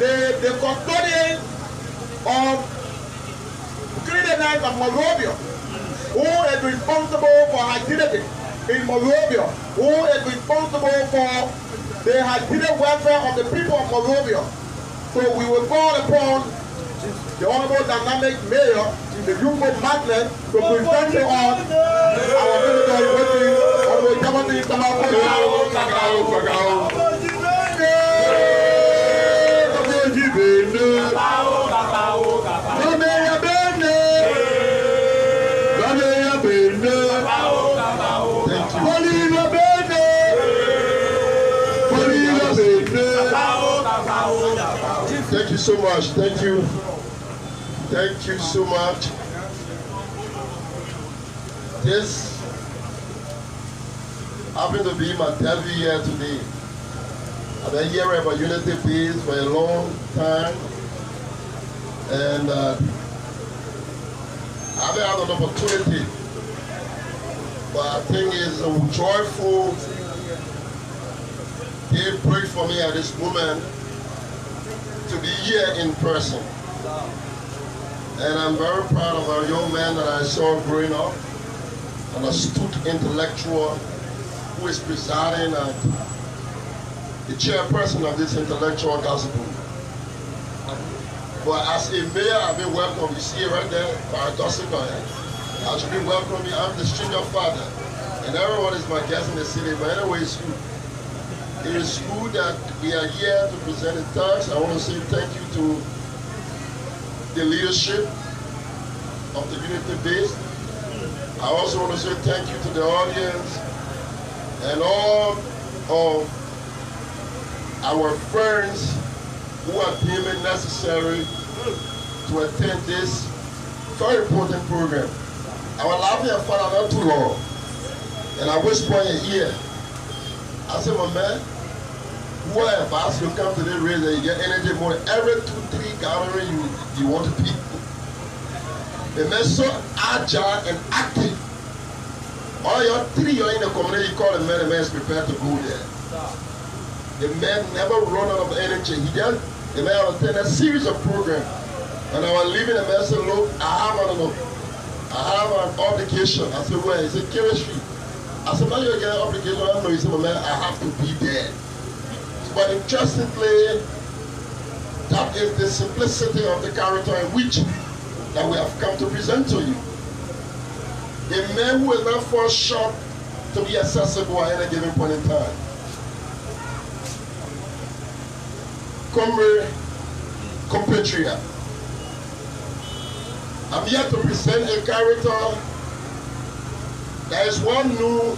the custodian of criminals of Monrovia, who is responsible for hygienic in Monrovia, who is responsible for the hygienic welfare of the people of Monrovia. So we will call upon the Honorable Dynamic Mayor, the Youthful Magnet, to present to us our military waiting on the government Thank you so much. Thank you. Thank you so much. This happened to be my debut year today. I've been here about Unity Base for a long time, and I haven't had an opportunity. But I think it's a joyful day break for me at this moment to be here in person. And I'm very proud of our young man that I saw growing up, an astute intellectual who is presiding at the chairperson of this intellectual gospel. But as a mayor, I've been welcomed. You see it right there, paradoxical. I should be welcoming. I'm the stranger father, and everyone is my guest in the city. But anyway, it's good. It is good that we are here to present the talks. I want to say thank you to the leadership of the Unity Base. I also want to say thank you to the audience and all of our friends who are deeming it necessary to attend this very important program. I was laughing at Father not too long, and I whispered in his ear. I said, my man, who I have asked you to come to this race and you get energy more every 2-3 gathering you want to be. The man so agile and active. All your 3 are in the community, you call the man is prepared to go there. The man never run out of energy. The man will attend a series of programs. And I was leaving, the man said, look, I have an obligation. I said, where? He said, Kerry Street. I said, now you get an obligation. I know. He said, man, I have to be there. But interestingly, that is the simplicity of the character in which that we have come to present to you. A man who is not fall short to be accessible at any given point in time. Compatriot. I'm here to present a character that is well known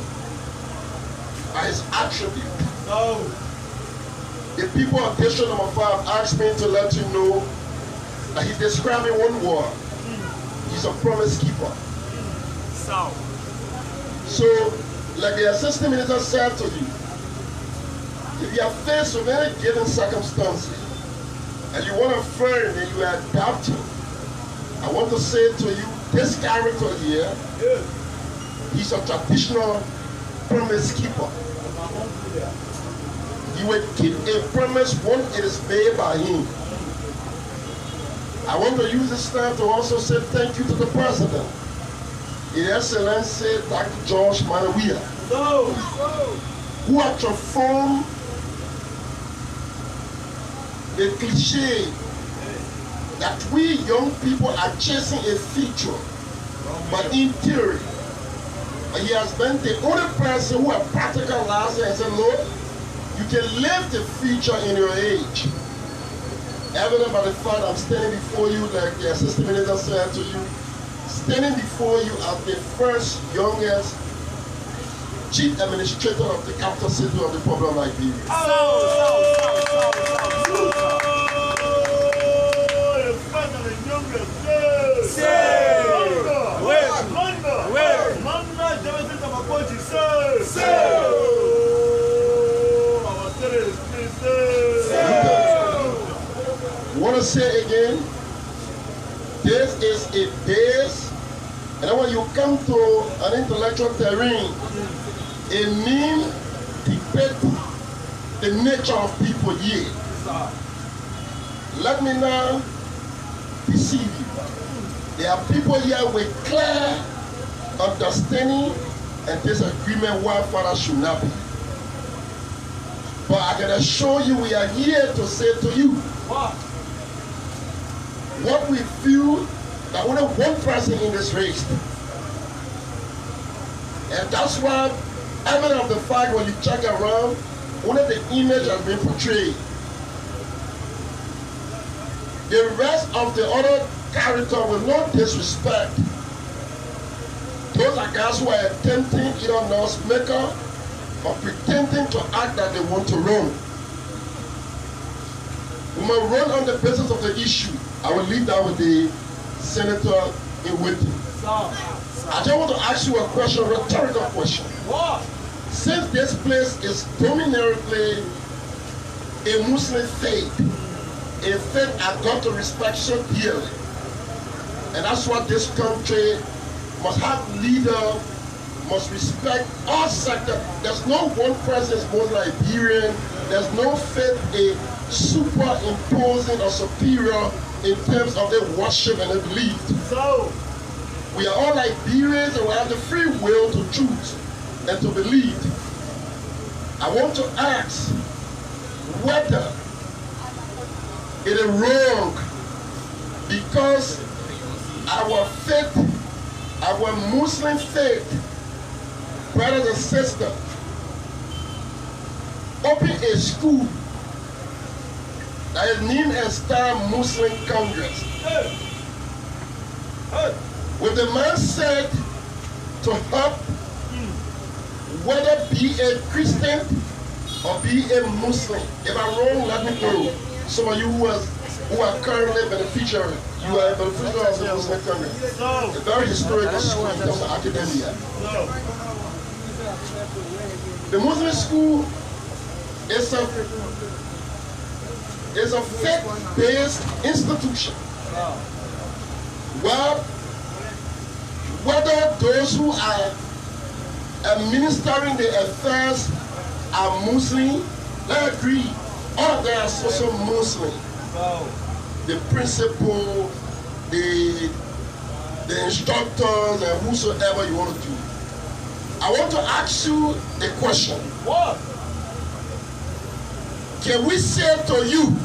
by his attribute. No. The people of District Number 5 asked me to let you know that he described in one word. He's a promise keeper. So, like the assistant minister said to you, if you are faced with any given circumstances and you want a friend and you are adapting, I want to say to you, this character here, he's a traditional promise keeper. He will keep a promise once it is made by him. I want to use this time to also say thank you to the President, His Excellency Dr. George Mannah Weah, who have transformed the cliche that we young people are chasing a future, but in theory, he has been the only person who has practicalized it and said, Lord, you can live the future in your age. Evident by the fact I'm standing before you, like the assistant minister said to you, standing before you as the first youngest chief administrator of the capital city of the Republic of Liberia. I want to say again, this is a base, and when you come to an intellectual terrain, it means debate the nature of people here. let me now deceive you. There are people here with clear understanding and disagreement why Father should not be. But I can assure you we are here to say to you what we feel that only one person in this race. And that's why, evident of the fact when you check around, only the image has been portrayed. The rest of the other character with no disrespect. Those are guys who are attempting either noise maker or pretending to act that they want to run. We must run on the basis of the issue. I will leave that with the senator in waiting. I just want to ask you a question, a rhetorical question. Since this place is dominantly a Muslim faith, a faith I've got to respect so dearly, and that's what this country must have leaders, must respect all sectors. There's no one person is more Liberian. There's no faith a superimposing or superior in terms of their worship and their belief. So we are all Liberians and we have the free will to choose and to believe. I want to ask whether it is wrong because our faith, our Muslim faith, brothers and sisters, open a school that is named as Star Muslim Congress with the mindset to help whether be a Christian or be a Muslim. If I'm wrong, let me know. Some of you who are currently beneficiaries, you are a beneficiary of the Muslim Congress. A very historical school in terms of academia. The Muslim school is a faith-based institution where whether those who are administering the affairs are Muslim, I agree, all of them are also Muslim. The principal, the instructors, and whosoever you want to do. I want to ask you a question. What? Can we say to you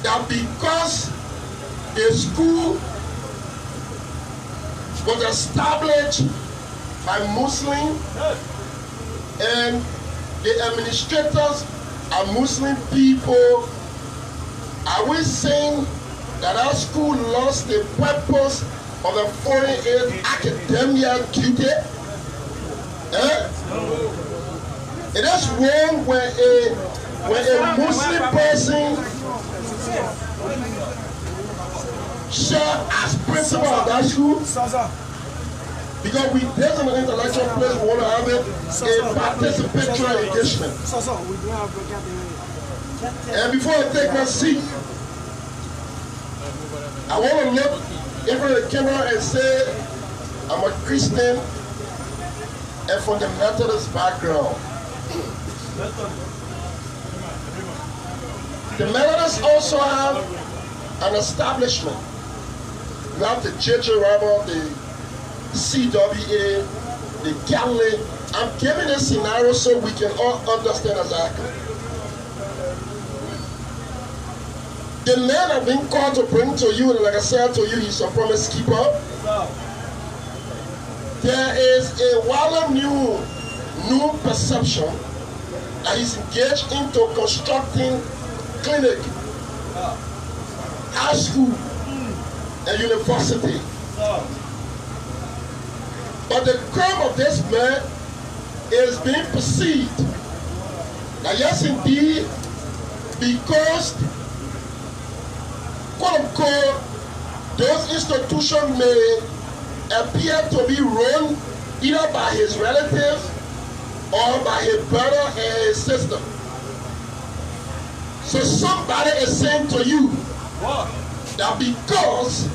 that because the school was established by Muslims and the administrators are Muslim people, are we saying that our school lost the purpose of a foreign aid academia duty? It is wrong when a Muslim person serve as principal of that school, because we there's an intellectual place we want to have it a participatory engagement. And before I take my seat, I want to look in front of the camera and say I'm a Christian and from the Methodist background. The Methodists also have an establishment. You have the JJ Rabba, the CWA, the Galilee. I'm giving a scenario so we can all understand exactly. The man I've been called to bring to you, and like I said to you, he's a promise keeper. There is a wild new perception that he's engaged into constructing clinic, high school, and university. But the crime of this man is being perceived that yes indeed, because quote unquote those institutions may appear to be run either by his relatives or by his brother and his sister. So somebody is saying to you that because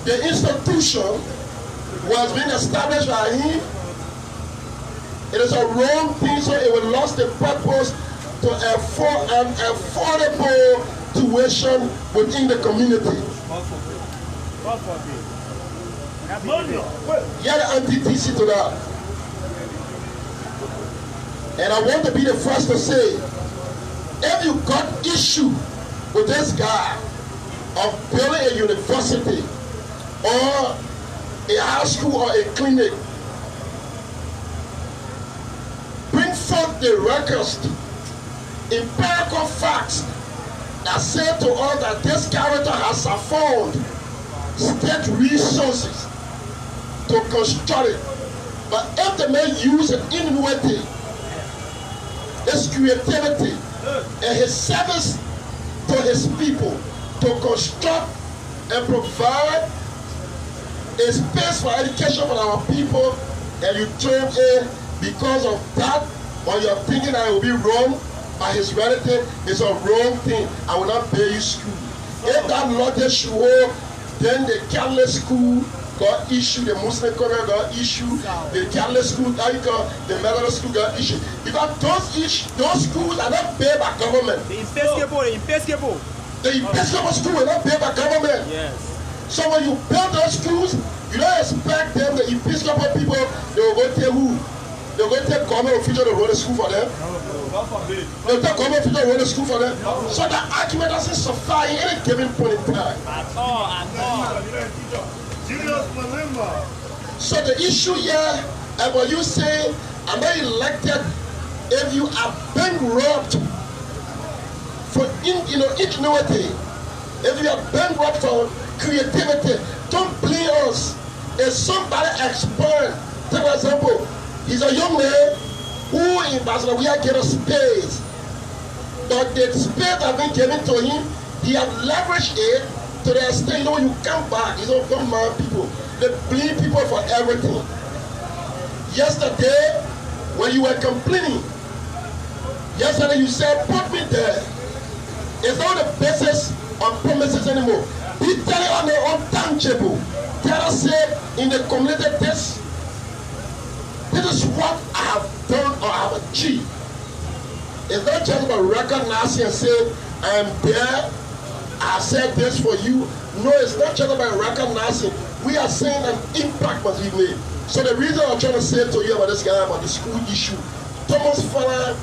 the institution was being established by him, it is a wrong thing, so it will lose the purpose to an affordable tuition within the community. You're the antithesis to that. And I want to be the first to say, if you got issue with this guy of building a university or a high school or a clinic, bring forth the records, empirical facts that say to us that this character has found state resources to construct it. But if the man uses ingenuity, his creativity, and his service to his people to construct and provide a space for education for our people, and you turn in because of that, or you're thinking that it will be wrong by his relative, it's a wrong thing. I will not pay you school. If that logic should hold, then the Catholic school got issued, the Muslim Congress got issued, the Catholic school, the Methodist school got issued. Because those schools are not paid by government. The Episcopal. The Episcopal school is not paid by government. Yes. So when you build those schools, you don't expect them, the Episcopal people, they will go tell who? They will go take government officials to run the school for them. They will take government officials to run the school for them. So that argument doesn't suffice in any given point in time. At all. So the issue here, and when you say, am I elected, if you are bankrupt for ingenuity, if you are bankrupt for creativity, don't blame us. If somebody expand, take for example, he's a young man who in Mannah Weah get a space, but the space has been given to him, he has leveraged it to the extent, when you come back, you don't come mad people. They blame people for everything. Yesterday, when you were complaining, yesterday you said, put me there. It's not the basis of promises anymore. Be telling on the untangible. Tell us, say, in the community, this is what I have done or I have achieved. It's not just about recognizing and saying, I am there, I said this for you. No, it's not just about recognizing. We are saying an impact must be made. So the reason I'm trying to say to you about this guy, about the school issue, Thomas Fowler,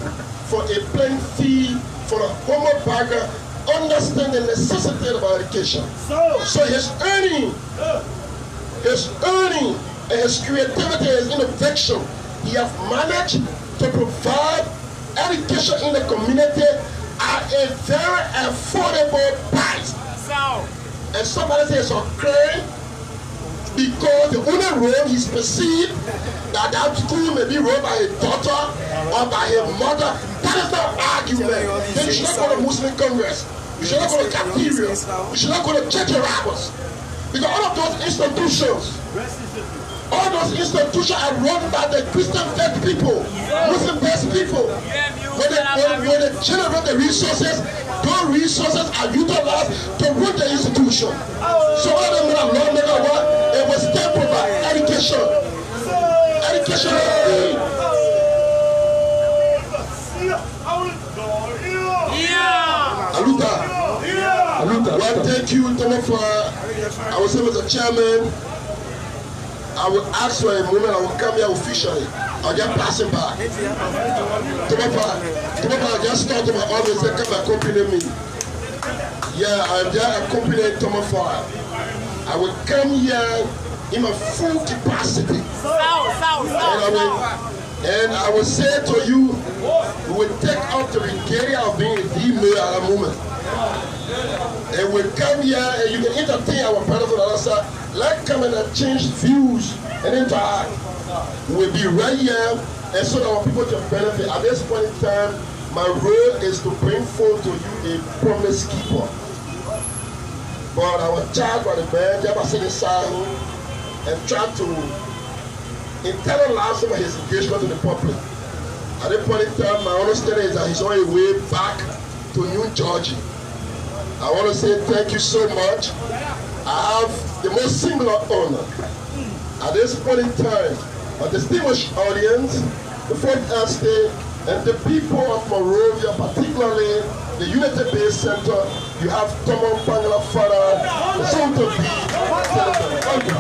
for a plain fee, for a homo background, understand the necessity of education. So his earning, and his creativity, his innovation, he has managed to provide education in the community at a very affordable price. And somebody says it's okay because the only role he's perceived that school may be run by his daughter or by his mother. That is not argument. Then you should not go to Muslim Congress. You should not go to Cafeteria. You should not go to church rabbis. Because all of those institutions are run by the Christian faith people, Muslim-based people. When they generate the resources, those resources are utilized to run the institution. So all of them are not making what? It was still provide education. Education is free. Aluta. Well, thank you, Tomofa. I will say, Mr. Chairman, I will ask for a moment, I will come here officially. I'll just pass him by. Tomofa, just start to my office and come accompany me. Yeah, I'm just accompanying Tomofa. I will come here in my full capacity. And I will say to you, we will take out the regalia of being a D-mayor at a moment. And we'll come here and you can entertain our brothers on the other side. Let's come and change views and interact. We'll be right here and so that our people can benefit. At this point in time, my role is to bring forth to you a promise keeper. But I was charged by the man, just by sitting inside and try to internalize some of his engagement to the public. At this point in time, my understanding is that he's on his way back to New Georgia. I want to say thank you so much. I have the most singular honor at this point in time, a distinguished audience, the first Thursday And the people of Monrovia, particularly the Unity Base Center, you have Tomo Bangla Father, the soon to be Senator. Thank you.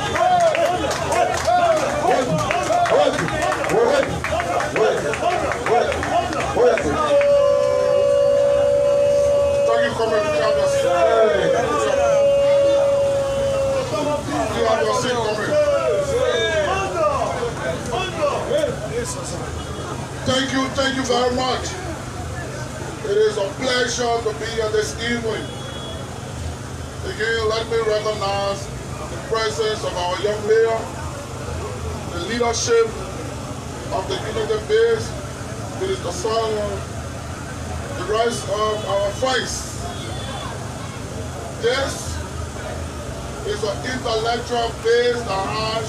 Thank you, Comrade Carlos. You have your seat, Comrade. Thank you very much. It is a pleasure to be here this evening. Again, let me recognize the presence of our young mayor, the leadership of the Unity Base, Minister Solomon, the rest of our friends. This is an intellectual base that has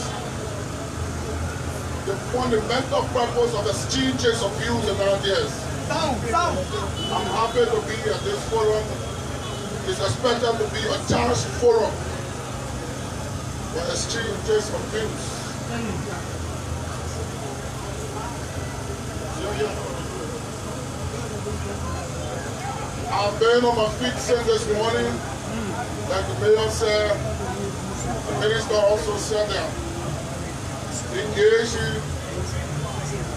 the fundamental purpose of exchanges of views and ideas. I'm happy to be at this forum. It's expected to be a chance forum for exchanges of views. I've been on my feet since this morning. Like the mayor said, the minister also said that. Engaging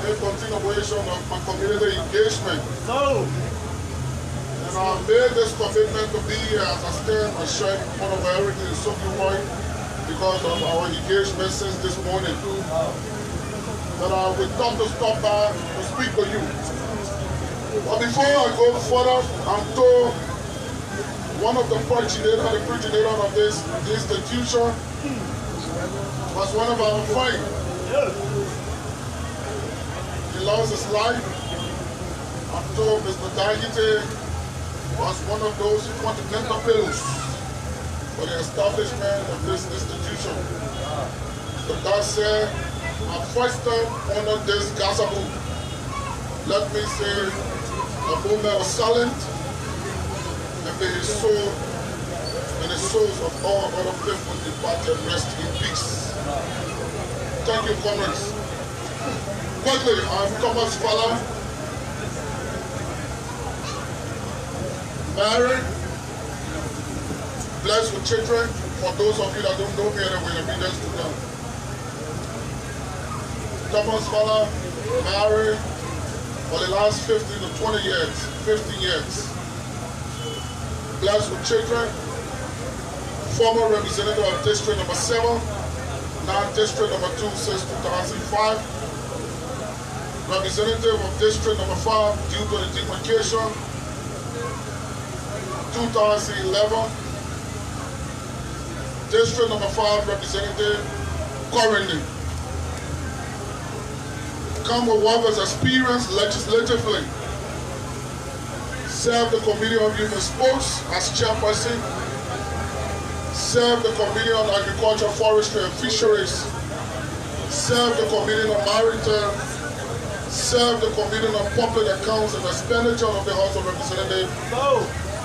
in continuation of my community engagement. And I made this commitment to be here as I stand and shine in front of everything in Sophie Point because of our engagement since this morning. That I would come to stop by to speak to you. But before I go further, I'm told one of the originator of this institution was one of our friends. He lost his life. I'm told Mr. Dagite was one of those fundamental pillars for the establishment of this institution. So God said, I first time honor this gospel. Let me say a moment of silence and may his soul and the souls of all other people departed rest in peace. Thank you, comrades. Quickly, I'm Thomas Fowler, married, blessed with children. For those of you that don't know me anyway, let me just do that. Thomas Fowler, married for the last 15 to 20 years, 15 years. Blessed with children, former representative of District Number 7, now District Number 2 since 2005. Representative of District Number 5 due to the demarcation 2011. District Number 5 representative currently. Commonwealth has experience legislatively. Served the Committee on Youth and Sports as chairperson. Served the Committee on Agriculture, Forestry and Fisheries. Served the Committee on Maritime. Served the Committee on Public Accounts and Expenditure of the House of Representatives.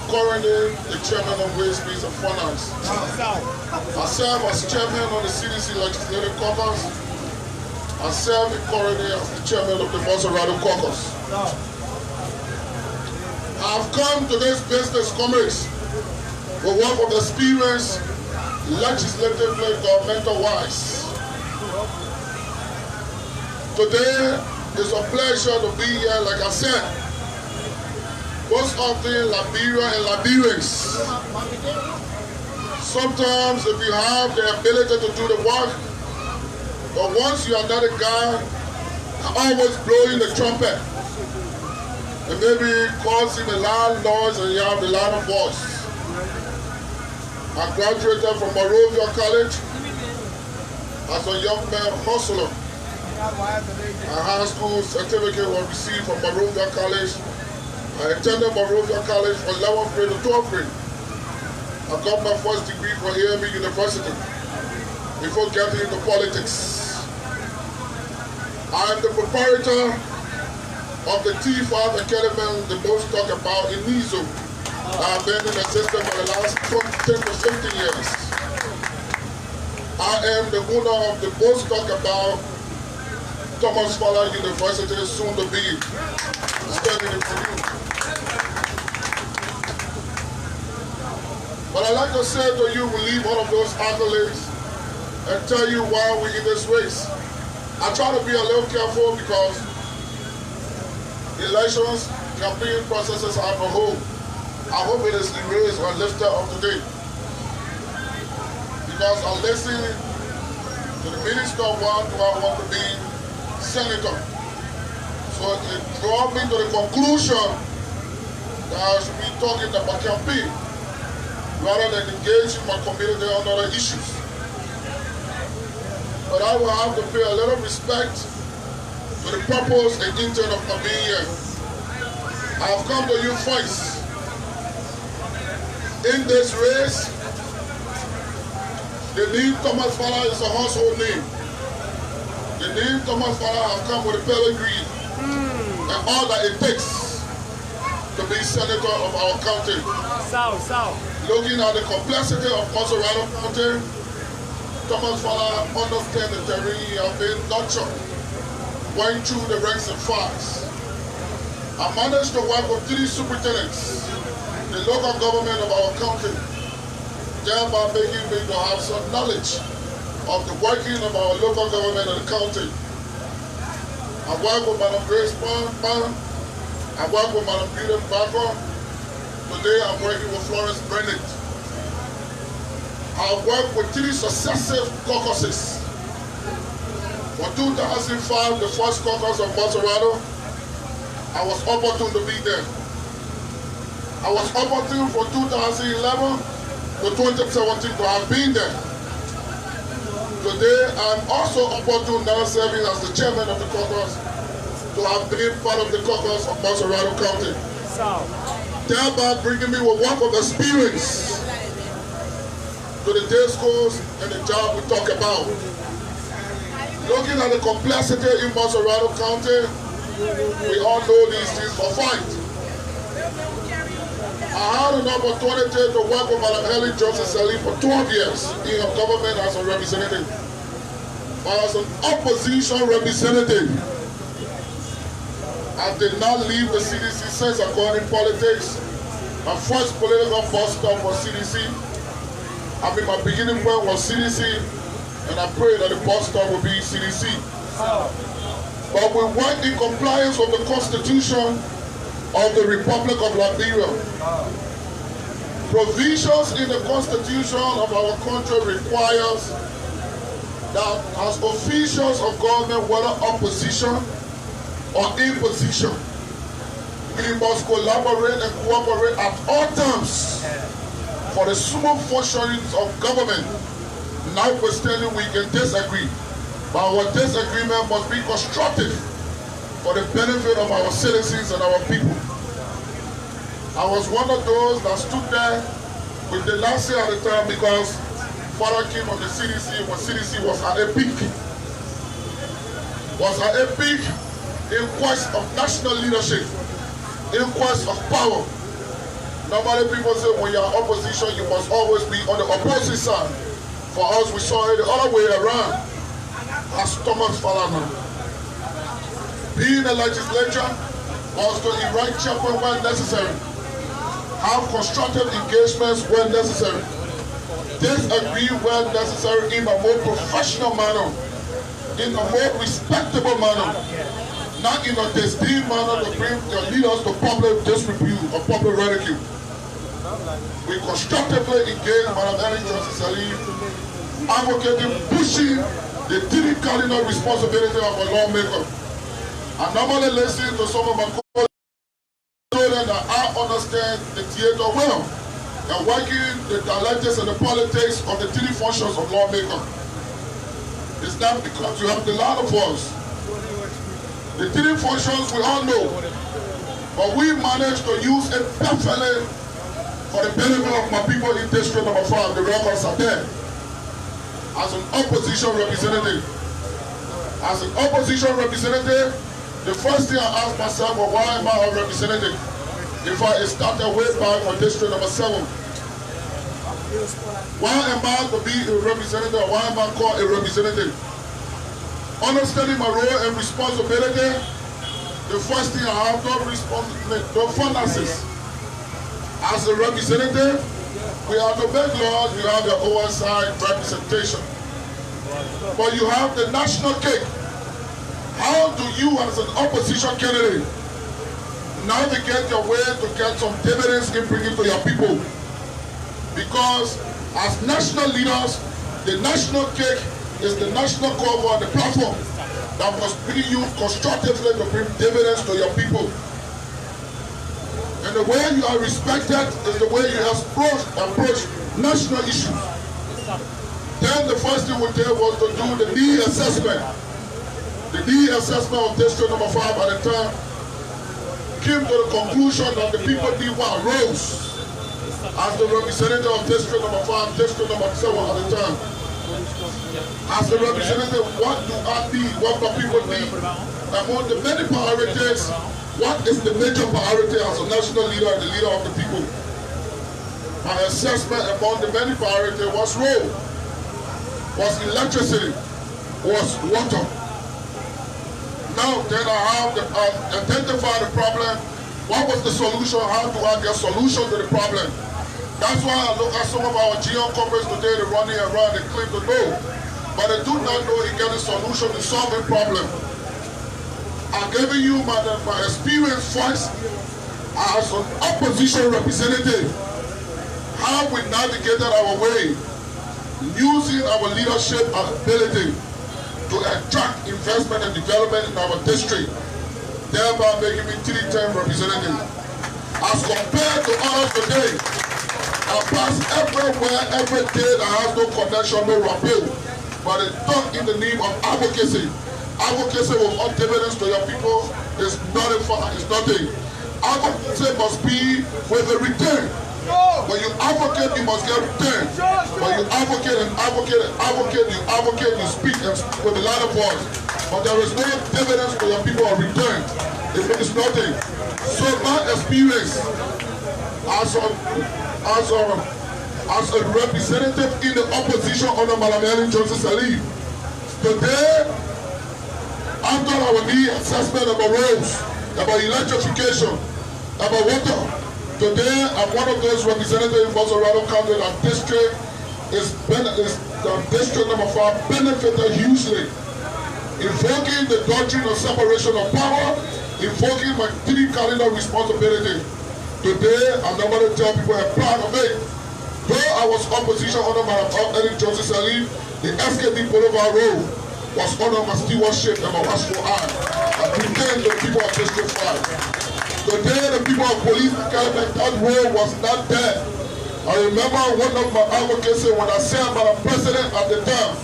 Currently, the Chairman of Waste, Means and Finance. I serve as Chairman of the CDC Legislative Caucus. I serve currently as the Chairman of the Maserati Caucus. I've come to this business, comrades, with one of the experience legislatively, governmental-wise. Today, it's a pleasure to be here, like I said. Most often, Liberia and Liberians. Sometimes, if you have the ability to do the work, but once you are not a guy, always blowing the trumpet, and maybe causing a loud noise and you have a lot of voice. I graduated from Monrovia College as a young man hustler. My high school certificate was received from Monrovia College. I attended Monrovia College from 11th grade to 12th grade. I got my first degree from AME University before getting into politics. I am the proprietor of the T5 Academy, the most talked about in Nizo. I've been in the system for the last 10 to 15 years. I am the owner of the most talked about Thomas Fowler University, soon to be. representative for you. But I'd like to say to you, we leave all of those accolades and tell you why we're in this race. I try to be a little careful because elections, campaign processes are on hold. I hope it is erased or lifted up today. Because I listened to the minister of why do I want to be senator. So it brought me to the conclusion that I should be talking about campaign rather than engaging my community on other issues. But I will have to pay a little respect to the purpose and intent of my being here. I have come to you first. In this race, the name Thomas Fala is a household name. The name Thomas Fala has come with a pedigree and all that it takes to be senator of our county. South. Looking at the complexity of Massarado County, Thomas Fala understands the terrain, has been nurtured, going through the ranks and files. I managed to work with 3 superintendents, the local government of our county, thereby making me to have some knowledge of the working of our local government in the county. I work with Madam Grace Pan, I work with Madam Peter Baker. Today I'm working with Florence Bennett. I worked with 3 successive caucuses. For 2005, the first caucus of Massarado, I was opportune to be there. I was opportune for 2011 to 2017 to have been there. Today, I'm also opportune now serving as the chairman of the caucus to have been part of the caucus of Massarado County. Thereby bringing me a wealth of experience to the day schools and the job we talk about. Looking at the complexity in Massarado County, we all know these things for fight. I had an opportunity to work with Madam Helen Johnson-Sally for 12 years in her government as a representative. But as an opposition representative, I did not leave the CDC since I got in politics. My first political bus stop was CDC. I mean, my beginning point was CDC, and I pray that the bus stop will be CDC. But we work in compliance with the Constitution of the Republic of Liberia. Provisions in the Constitution of our country requires that as officials of government, whether opposition or imposition, we must collaborate and cooperate at all times for the smooth functioning of government. Notwithstanding, we can disagree, but our disagreement must be constructive for the benefit of our citizens and our people. I was one of those that stood there with the last year at the time because Father came on the CDC when CDC was at a peak. Was at a peak in quest of national leadership, in quest of power. Normally people say when you're opposition, you must always be on the opposite side. For us, we saw it the other way around. As Thomas Falana. Being a legislature was to erect chapel when necessary. Have constructive engagements when necessary. Disagree when necessary in a more professional manner, in a more respectable manner, not in a disdain manner to bring your leaders to public disrepute or public ridicule. We constructively engage Madam Ellen Johnson-Sally, advocating, pushing the 3 cardinal responsibility of a lawmaker. I normally listen to some of my colleagues so that I understand the theater well and working the dialectics and the politics of the 3 functions of lawmaker. It's not because you have the lot of us. The 3 functions we all know, but we managed to use it perfectly for the benefit of my people in District Number 5, the records are there. As an opposition representative, the first thing I asked myself was, why am I a representative? If I started way back for District Number 7, why am I to be a representative? Why am I called a representative? Understanding my role and responsibility, the first thing I have no finances. As a representative, we have to make laws, you have the oversight representation. But you have the national cake. How do you, as an opposition candidate, navigate your way to get some dividends in bringing to your people? Because as national leaders, the national cake is the national cover and the platform that must be used constructively to bring dividends to your people. And the way you are respected is the way you approach national issues. Then the first thing we did was to do the need assessment. The need assessment of district number 5 at the time came to the conclusion that the people need one rose as the representative of district number 5, district number 7 at the time. As the representative, what do I need? What do people need? Among the many priorities, what is the major priority as a national leader and the leader of the people? My assessment among the many priorities was road, was electricity, was water. Now then I have to identify the problem. What was the solution? How do I get solution to the problem? That's why I look at some of our givng comrades today, they're running around, they claim to know. But they do not know they get a solution to solve a problem. I'm giving you my experience first as an opposition representative. How we navigated our way, using our leadership and ability to attract investment and development in our district, thereby making me 3-term representative. As compared to others today, I pass everywhere, every day that has no connection, no rapport, but it's done in the name of advocacy. Advocacy without dividends to your people is nothing for, it's nothing. Advocacy must be with a return. When you advocate, you must get return. When you advocate and advocate and advocate, you speak and speak with a lot of voice. But there is no dividends to your people or return. It means nothing. So my experience as a representative in the opposition under Mannah Weah, today, after our need assessment about roads, about electrification, about water, today I'm one of those representatives in Bosarado County that district district number 5 benefited hugely, invoking the doctrine of separation of power, invoking my 3 cardinal responsibility. Today, I'm not going to tell people I'm proud of it. Though I was opposition under my the SKD Boulevard Road was under my stewardship and my watchful eye. I pretend the people of District 5. Today, the people of police department, that road was not there. I remember one of my advocates when I said about the president at the time,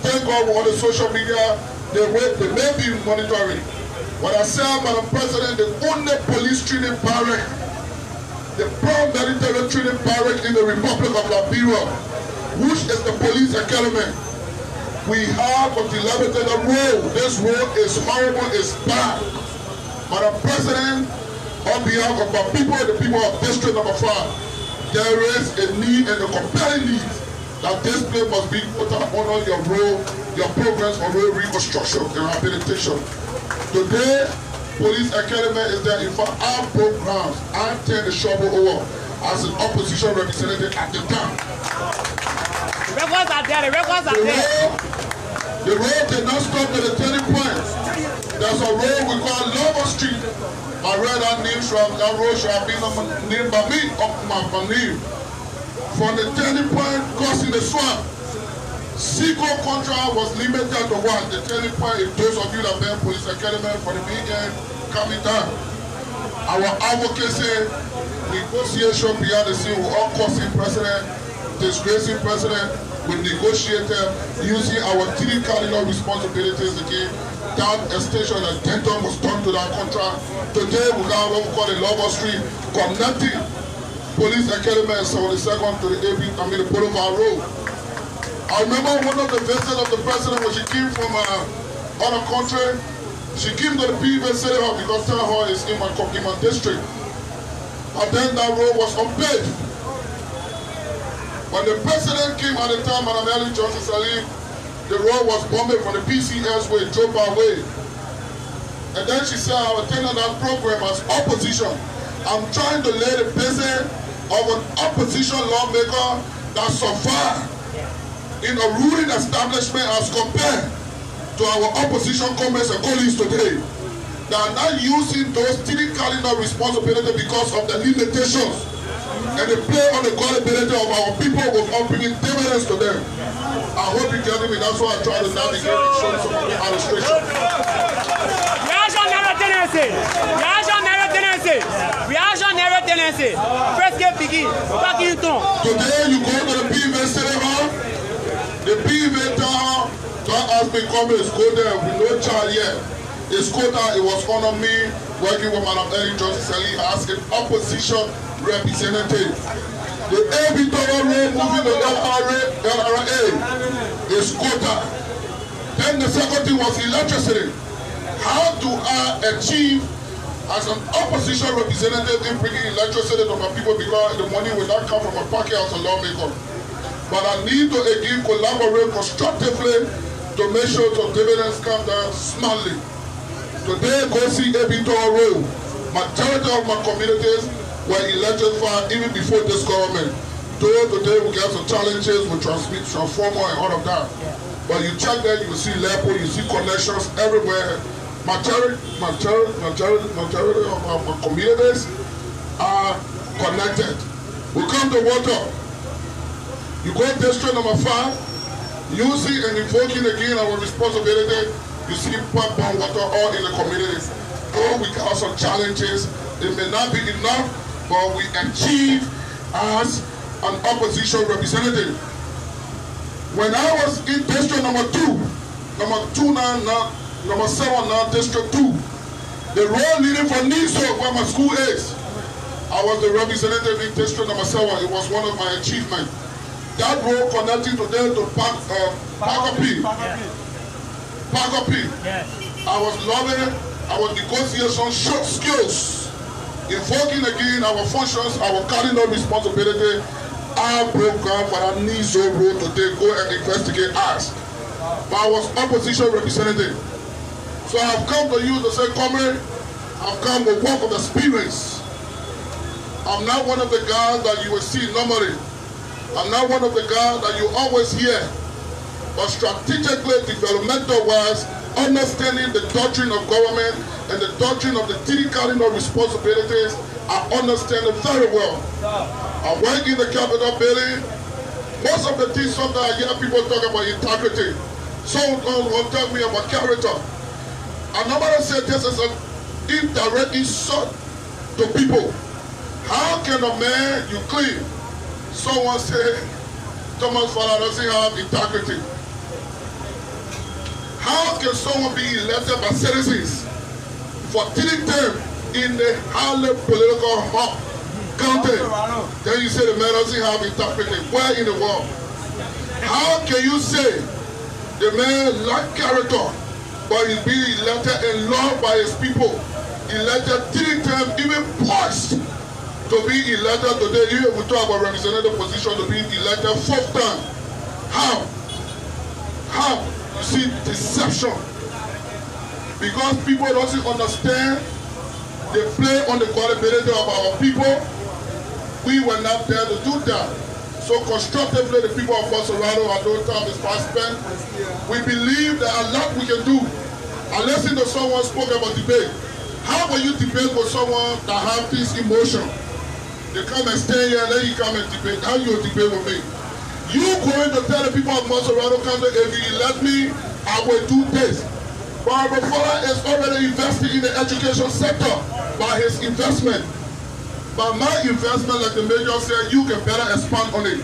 thank God on the social media, they may be monitoring. When I said about the president, the only police training barrack, the pro-military training barrack in the Republic of Liberia, which is the police academy. We have a dilapidated road. This road is horrible, it's bad. But the president, on behalf of our people, the people of District number 5, there is a need and a compelling need that this place must be put up on your road, your programs for road reconstruction and rehabilitation. Today, Police Academy is there. In fact, our programs, I turn the shovel over as an opposition representative at the time. The records are there, the records are there. The road did not stop at the turning point. There's a road we call Lover Street. I read that name from that road should have been named by me of my name. From the turning point crossing the swamp, SECO contract was limited to what? The turning point is those of you that been Police Academy for the weekend coming down. Our advocacy, negotiation behind the scene with all causing president, disgracing president, we negotiated using our 3 cardinal responsibilities again. That extension and attention was done to that contract. Today we got what we call the Lover Street, connecting Police Academy and 72nd to the Boulevard Road. I remember one of the visits of the president when she came from other country. She came to the PV City Hall because town hall is in my district. And then that road was unpaved. When the president came at the time, Mannah Weah the road was bombed from the PCS way, drove our way. And then she said, I will attend that program as opposition. I'm trying to lay the basis of an opposition lawmaker that survived in a ruling establishment as compared to our opposition comrades and colleagues today. They are not using those typically not responsibility because of the limitations and they play on the gullibility of our people without bringing dividends to them. I hope you get me. That's why I try to navigate and show some of the illustration. Today you go to the PV cinema. The PV town don't ask me come and go there with no child yet. It's good that it was on me working with Madam Ellie Justice Ellie as an opposition representative. The AB Tower Road moving the LRA is quota. Then the second thing was electricity. How do I achieve as an opposition representative in bringing electricity to my people because the money will not come from my pocket as a lawmaker. But I need to again collaborate constructively to make sure the dividends come down smartly. Today, go see AB Tower Road. Majority of my communities were electrified even before this government. Though today we got some challenges with transformer and all of that. But you check that, you will see LEPO, you see connections everywhere. Majority of our communities are connected. We come to water. You go to district number 5, you see and invoking again our responsibility. You see pump on water all in the communities. Though we got some challenges, it may not be enough, but we achieve as an opposition representative. When I was in district number 7 now, district 2, the road leading from Niso, where my school is, I was the representative in district number 7. It was one of my achievements. That road connecting to there to Pagapi. Yes. I was loving it. Our negotiation skills, invoking again our functions, our cardinal responsibility. I broke ground for that Niso road today. Go and investigate us. But I was opposition representative. So I've come to you to say, comrade, I've come with work of experience. I'm not one of the guys that you will see normally. I'm not one of the guys that you always hear. But strategically, developmental-wise, understanding the doctrine of government and the doctrine of the three cardinal responsibilities, I understand it very well. I work in the Capitol building. Most of the things sometimes I hear people talk about integrity. Someone will tell me about character. And nobody said this is an indirect insult to people. How can a man you clean? Someone say, Thomas Father doesn't have integrity. How can someone be elected by citizens for 3 terms in the highly political county? Then you say the man doesn't have integrity. Where in the world? How can you say the man lacks character, but he's being elected and loved by his people? Elected 3 terms, even poised to be elected today. Here we talk about representative position to be elected 4th time. How? How? You see, deception. Because people don't understand, they play on the credibility of our people. We were not there to do that. So constructively, the people of Bolsonaro, I don't time is fast spent. We believe there are a lot we can do. I listened to someone spoke about debate. How will you debate with someone that have this emotion? They come and stay here and then you come and debate. How you debate with me? You going to tell the people of Bolsonaro County, if you elect me, I will do this. But our father is already investing in the education sector by his investment. But my investment, like the major said, you can better expand on it.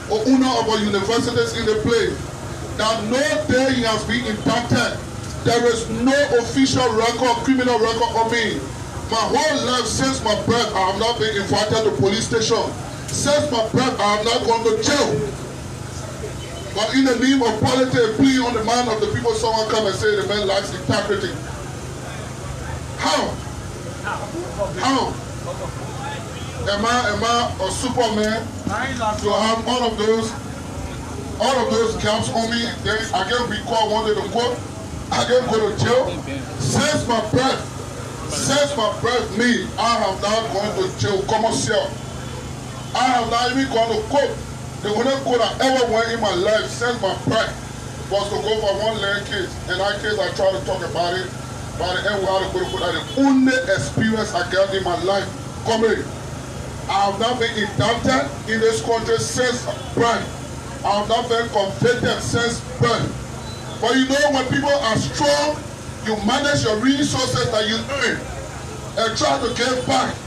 Or owner of our universities in the place. That no day he has been impacted. There is no official record, criminal record on me. My whole life since my birth, I have not been invited to police station. Since my birth, I have not gone to jail. But in the name of politics, plea on the mind of the people, someone come and say the man lacks integrity. How? How? Am I a Superman to have all of those caps on me? Then I get recalled one day to court. I didn't go to jail. Since my birth, me, I have not gone to jail commercial. I have not even gone to court. The only court I ever went in my life since my birth was to go for one land case. And that case, I try to talk about it. By the end, we had to go to court. That's the only experience I got in my life. Coming. I have not been indicted in this country since birth. I have not been convicted since birth. But you know, when people are strong, you manage your resources that you earn and try to give back.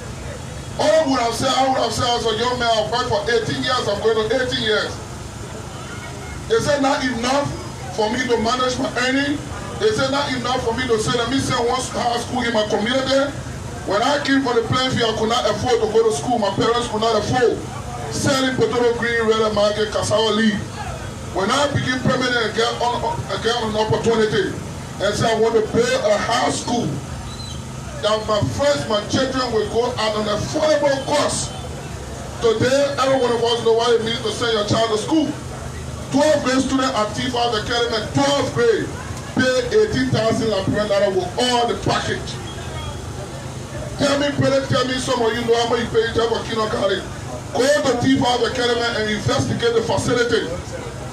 All I would have said as a young man, I've worked for 18 years, I'm going to 18 years. Is it not enough for me to manage my earning? Is it not enough for me to say, let me send one high school in my community? When I came from the plain field, I could not afford to go to school. My parents could not afford. Selling potato green, red market, cassava leaf. When I became permanent and get an opportunity and said I want to build a high school, that my children will go at an affordable cost. Today, every one of us know what it means to send your child to school. 12th grade student at T5 Academy, 12th grade, pay 18,000 Liberian with all the package. Tell me, some of you know how much you pay for Kino Kari. Go to T5 Academy and investigate the facility.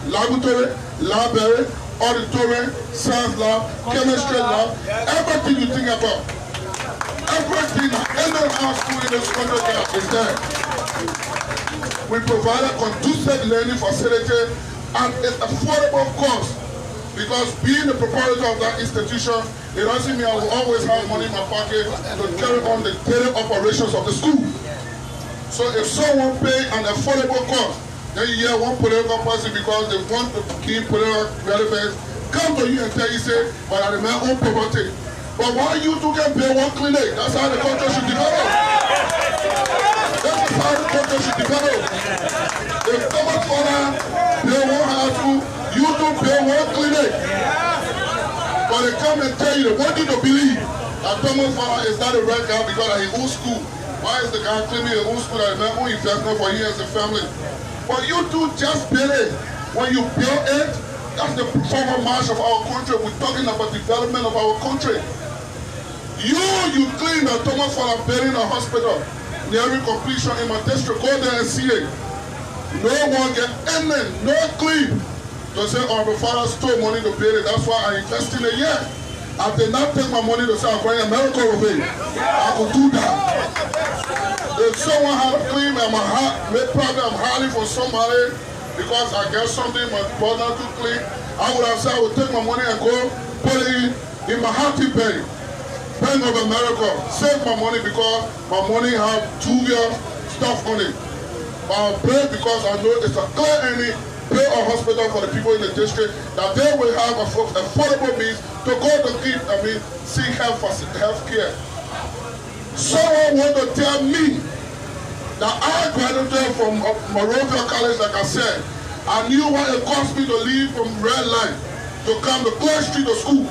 Laboratory, library, auditorium, science lab, chemistry lab, everything you think about. Everything that any high school in this country is there. We provide a conducive learning facility at an affordable cost. Because being the proprietor of that institution, it doesn't mean I will always have money in my pocket to carry on the daily operations of the school. So if someone pays an affordable cost, then you hear one political person because they want to keep political relevance, come to you and tell you, say, but I remain own property. But why you two can pay one clinic? That's how the country should develop. That's how the country should develop. If Thomas Father pay one high school, you don't pay one clinic. But they come and tell you, they want you to believe that Thomas Father is not a right guy because he owns school. Why is the guy claiming he owns school that he own investment for he and his family? But you do just build it. When you build it, that's the forward march of our country. We're talking about development of our country. You claim that Thomas Father building a hospital nearing completion in my district. Go there and see it. No one get any, no claim to say, oh, my father stole money to build it. That's why I invest in it yet. I did not take my money to say I'm going to America with it. I could do that. If someone had a claim and probably I'm hiding for somebody because I got something my brother to claim, I would have said I would take my money and go put it in my happy bank. Bank of America, save my money because my money have 2 years stuff on it. But I pay because I know it's a clear earning, pay a hospital for the people in the district that they will have affordable means to go to seek health care. Someone want to tell me that I graduated from Mannah Weah College, like I said. I knew what it cost me to leave from Red Line to come to Clay Street to school.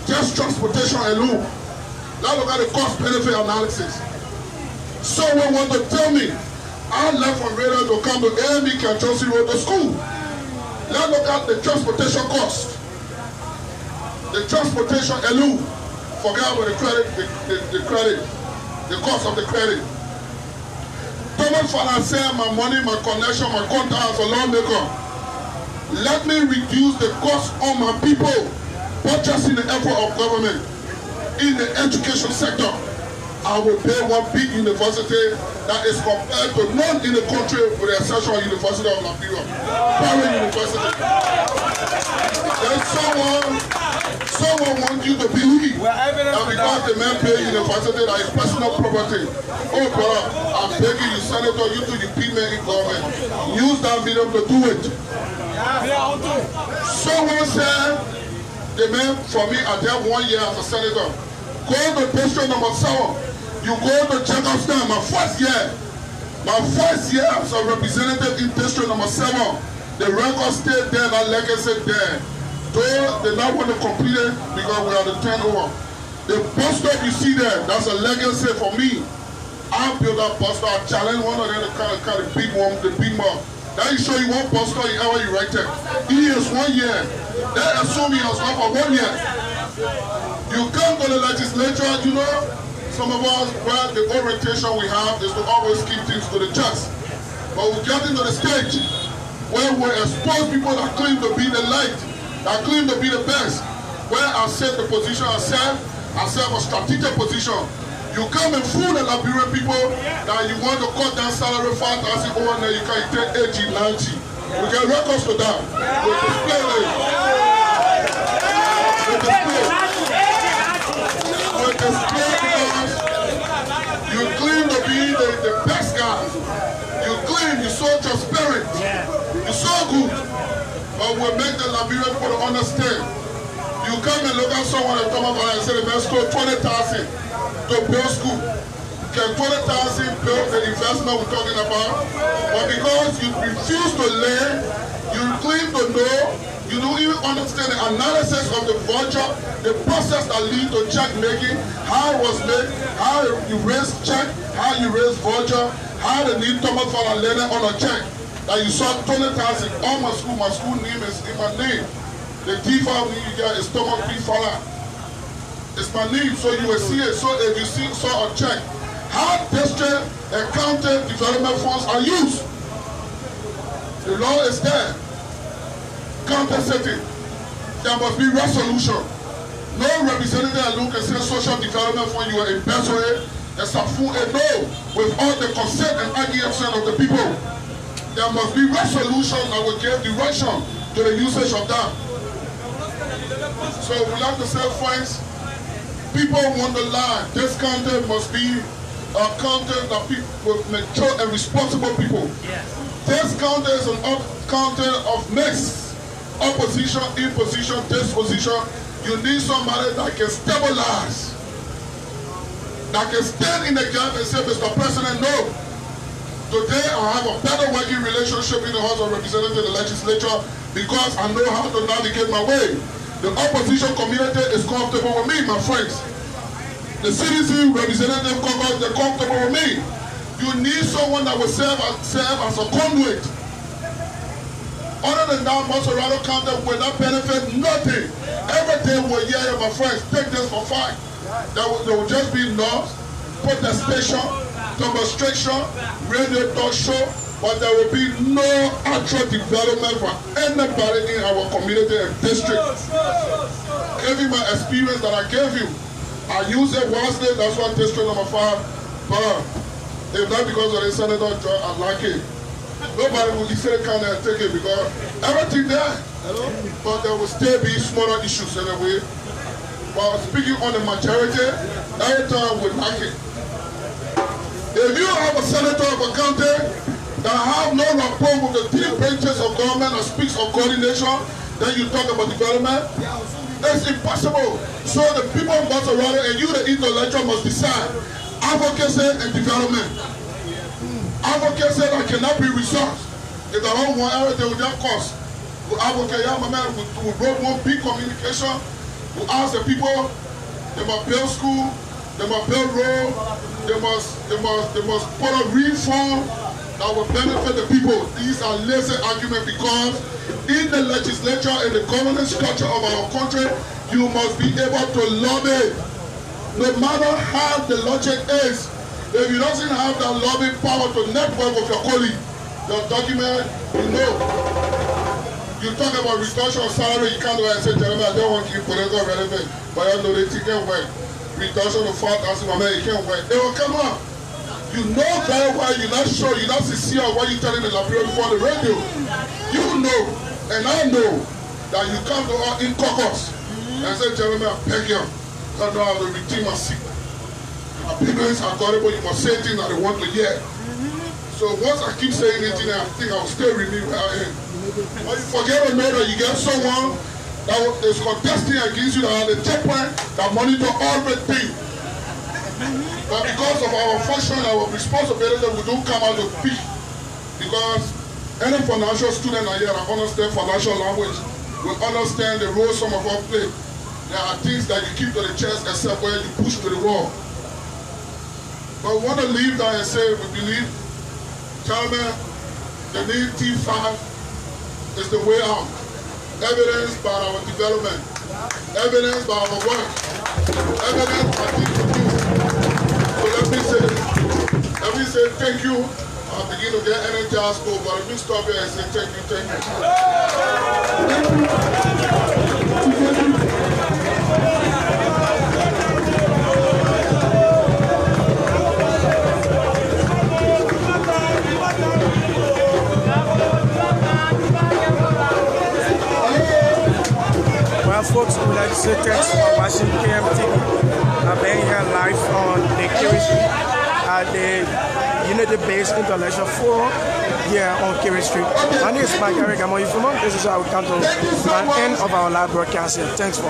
Just transportation alone. Now look at the cost-benefit analysis. Someone want to tell me I left from Red Line to come to AME Kanchosi Road to school. Now look at the transportation cost. The transportation alone. Forget about the credit, the cost of the credit. Thomas Father said, my money, my connection, my contact as a lawmaker. Let me reduce the cost on my people purchasing the effort of government in the education sector. I will pay one big university that is compared to none in the country with the exception of University of Liberia, private university. Then someone wants you to believe that because the man pay university that is personal property. Oh brother, I'm begging you, Senator, you do the people in government. Use that video to do it. Someone said, the man for me, I did 1 year as a senator. Go to district number 7. You go to Jacobstown, my first year as a representative in district number 7. The record stayed there, that legacy there. Though they not want to complete it because we are the turnover. The bus stop you see there, that's a legacy for me. I built that bus stop, I challenged one of them to kind of the big one, the big mouth. That is show you one bus stop in ever you right there. He is 1 year. They assume he has come for 1 year. You come to the legislature, you know, some of us, well, the orientation we have is to always keep things to the chest. But we get into the stage where we expose people that claim to be the light, that claim to be the best, where I set the position I serve a strategic position. You come and fool the Liberian people that you want to cut down salary 5,000 over there, you can take 80, 90. We get records to that. We display it. We display because you claim to be the best guy. You claim you're so transparent. You're so good. But we make the Liberian people understand. You come and look at someone and come up and say the man stole 20,000 to build school. Can 20,000 build the investment we're talking about? But because you refuse to learn, you claim to know, you don't even understand the analysis of the voucher, the process that leads to check making, how it was made, how you raise check, how you raise voucher, how the need Thomas for a learner on a check. That you saw 20,000 on my school name is in my name. The D5 you get is Thomas B. Fala. It's my name, so you will see it. So if you saw a check, how district and county development funds are used. The law is there. County city. There must be resolution. No representative alone can say social development fund you are embezzling it's a full and no with all the consent and argument of the people. There must be resolution that will give direction to the usage of that. So we like to say, friends, people want to lie. This content must be a content that people with mature and responsible people. Yes. This content is an content of mix, opposition, imposition, disposition. You need somebody that can stabilize, that can stand in the gap and say, Mr. President, no. Today I have a better working relationship in the House of Representatives and the legislature because I know how to navigate my way. The opposition community is comfortable with me, my friends. The CDC representative Congress, they're comfortable with me. You need someone that will serve as a conduit. Other than that, Monserrato County will not benefit nothing. Every day we'll hear, my friends, take this for fact. There will just be noise, protestation, demonstration, radio talk show, but there will be no actual development for anybody in our community and district. Giving my experience that I gave you, I use it wisely, that's why district number 5, but if not because of the senator, I like it. Nobody will say kind of take it because everything there, but there will still be smaller issues anyway. But speaking on the majority, every time we like it. If you have a senator of a county that have no rapport with the 3 branches of government and speaks of coordination, then you talk about development, it's impossible. So the people of Monserrato and you, the intellectual, must decide advocacy and development. Advocacy that cannot be resourced. If they don't want everything with that cost, we advocate, yeah, my man, we wrote one big communication. We ask the people, they must build school, they must build road, they must put a reform that will benefit the people. These are lazy arguments because in the legislature and the governance structure of our country, you must be able to lobby. No matter how the logic is, if you don't have that lobbying power to network with your colleague, your document, you know. You talk about reduction of salary, you can't go and say, gentlemen, I don't want to keep political relevant, but I know they can't work. Reduction of 4,000, my man, you can't work. They will come on. You know very well, you're not sure, you're not sincere of what you're telling the Liberian before the radio. You know, and I know, that you come to us in caucus and say, gentlemen, I beg you, I know how to redeem my seat. Our opinions are audible, you must say things that they want to hear. So once I keep saying anything, I think I will still remain where I am. But you forget to know that you get someone that is contesting against you that has a checkpoint that monitor everything. But because of our function, our responsibility, we don't come out to speak. Because any financial student out here that understand financial language will understand the role some of us play. There are things that you keep to the chest except where you push to the wall. But we want to leave that and say we believe, gentlemen, the need T5 is the way out. evidence by our development, evidence by our work, evidence by things to do. So let me say thank you. I begin to get energized, but let me stop here and say thank you, thank you. Well, folks, we'd like to say thanks for watching KMTV. I'm being here live on the Kerry Street at the Unity-Based Intellectual Forum here on Kerry Street. My name is Mike Eric. I'm on you from. This is how we come to an end of our live broadcast here. Thanks for